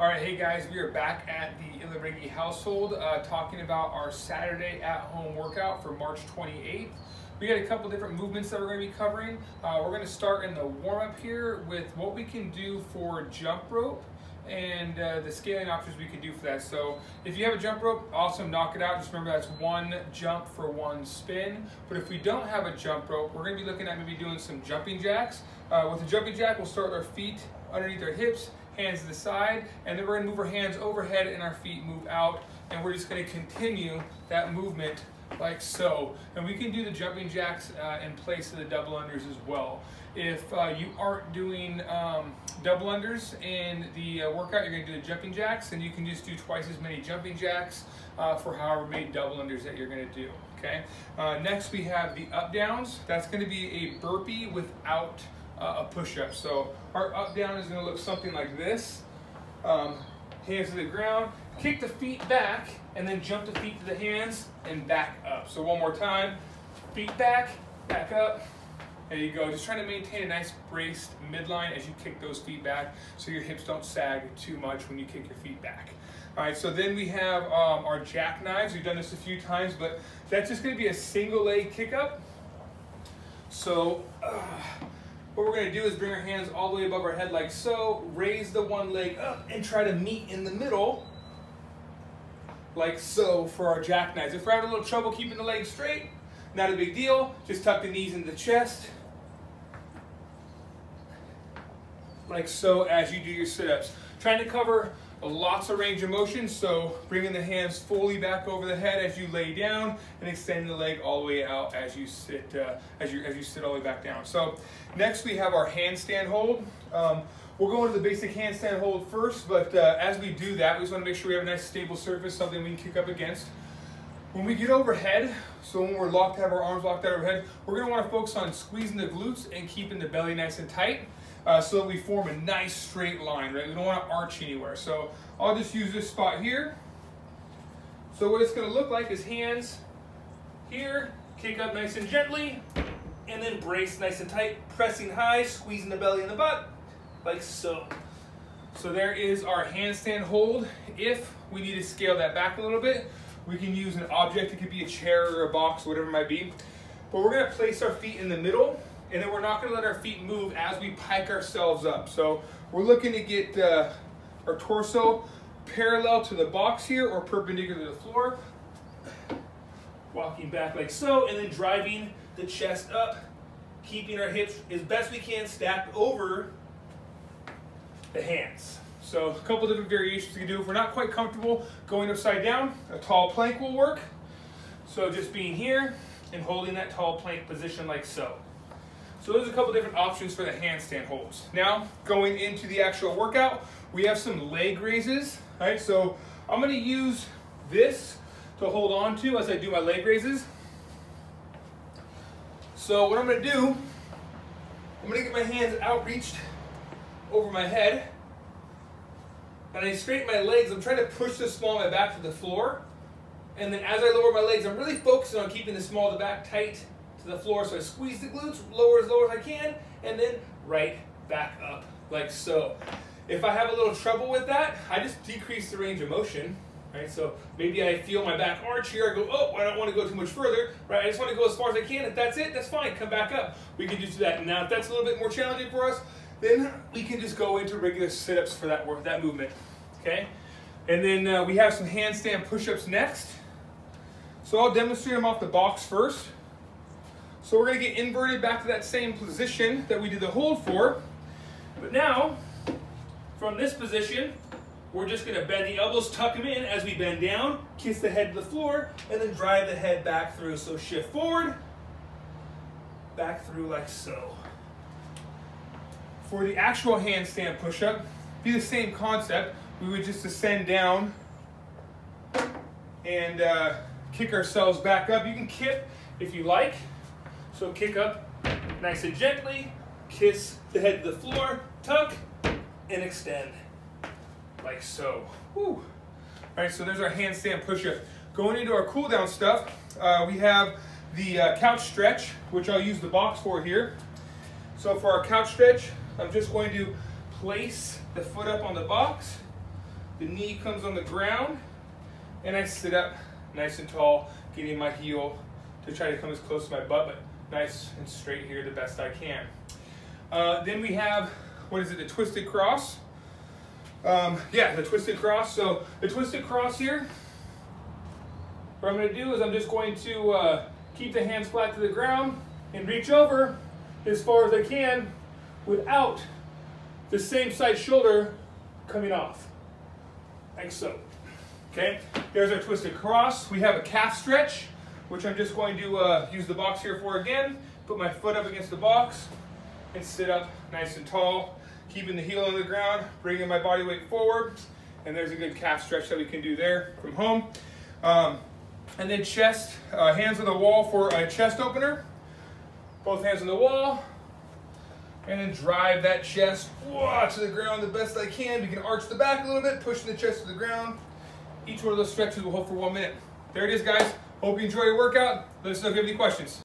All right, hey guys, we are back at the Ilarigi household talking about our Saturday at-home workout for March 28th. We got a couple different movements that we're going to be covering. We're going to start in the warm-up here with what we can do for jump rope and the scaling options we can do for that. So if you have a jump rope, awesome, knock it out. Just remember that's one jump for one spin. But if we don't have a jump rope, we're going to be looking at maybe doing some jumping jacks. With the jumping jack, we'll start with our feet underneath our hips, hands to the side, and then we're going to move our hands overhead and our feet move out, and we're just going to continue that movement like so. And we can do the jumping jacks in place of the double unders as well. If you aren't doing double unders in the workout, you're going to do the jumping jacks, and you can just do twice as many jumping jacks for however many double unders that you're going to do. Okay. Next we have the up downs. That's going to be a burpee without a push-up. So our up down is going to look something like this. Hands to the ground, kick the feet back, and then jump the feet to the hands and back up. So one more time, feet back, back up. There you go. Just trying to maintain a nice braced midline as you kick those feet back so your hips don't sag too much when you kick your feet back. All right, so then we have our jackknives. We've done this a few times, but that's just going to be a single leg kick up. So what we're going to do is bring our hands all the way above our head like so, raise the one leg up, and try to meet in the middle like so for our jackknives. If we're having a little trouble keeping the legs straight, not a big deal. Just tuck the knees into the chest like so as you do your sit-ups. Trying to cover lots of range of motion, so bringing the hands fully back over the head as you lay down and extending the leg all the way out as you sit as you sit all the way back down. So next we have our handstand hold. We'll go into the basic handstand hold first, but as we do that, we just want to make sure we have a nice stable surface, something we can kick up against. When we get overhead, so when we're locked, have our arms locked out overhead, we're going to want to focus on squeezing the glutes and keeping the belly nice and tight. So that we form a nice straight line, right? We don't want to arch anywhere. So I'll just use this spot here. So what it's going to look like is hands here, kick up nice and gently, and then brace nice and tight, pressing high, squeezing the belly and the butt, like so. So there is our handstand hold. If we need to scale that back a little bit, we can use an object. It could be a chair or a box, whatever it might be. But we're going to place our feet in the middle, and then we're not going to let our feet move as we pike ourselves up. So we're looking to get our torso parallel to the box here or perpendicular to the floor. Walking back like so, and then driving the chest up, keeping our hips as best we can stacked over the hands. So a couple different variations we can do. If we're not quite comfortable going upside down, a tall plank will work. So just being here and holding that tall plank position like so. So there's a couple different options for the handstand holds. Now, going into the actual workout, we have some leg raises, right? So I'm gonna use this to hold on to as I do my leg raises. So what I'm gonna do, I'm gonna get my hands outreached over my head, and I straighten my legs. I'm trying to push the small of my back to the floor. And then as I lower my legs, I'm really focusing on keeping the small of the back tight to the floor. So I squeeze the glutes, lower as low as I can, and then right back up like so. If I have a little trouble with that, I just decrease the range of motion, right? So maybe I feel my back arch here. I go, oh, I don't want to go too much further, right? I just want to go as far as I can. If that's it, that's fine. Come back up. We can just do that. Now, if that's a little bit more challenging for us, then we can just go into regular sit-ups for that work, that movement, okay? And then we have some handstand push-ups next. So I'll demonstrate them off the box first. So we're going to get inverted back to that same position that we did the hold for. But now, from this position, we're just going to bend the elbows, tuck them in as we bend down, kiss the head to the floor, and then drive the head back through. So shift forward, back through like so. For the actual handstand push-up, be the same concept. We would just ascend down and kick ourselves back up. You can kip if you like. So kick up nice and gently, kiss the head to the floor, tuck, and extend, like so. Whew. All right, so there's our handstand push-up. Going into our cool down stuff, we have the couch stretch, which I'll use the box for here. So for our couch stretch, I'm just going to place the foot up on the box, The knee comes on the ground, and I sit up nice and tall, getting my heel to try to come as close to my butt, but nice and straight here the best I can. Then we have, what is it, the twisted cross? Yeah, the twisted cross. So the twisted cross here, what I'm going to do is I'm just going to keep the hands flat to the ground and reach over as far as I can without the same side shoulder coming off, like so. Okay, there's our twisted cross. We have a calf stretch, which I'm just going to use the box here for again. Put my foot up against the box and sit up nice and tall, keeping the heel on the ground, bringing my body weight forward, and there's a good calf stretch that we can do there from home. And then chest, hands on the wall for a chest opener. Both hands on the wall, and then drive that chest to the ground the best I can. We can arch the back a little bit, pushing the chest to the ground. Each one of those stretches will hold for 1 minute. There it is, guys. Hope you enjoy your workout. Let us know if you have any questions.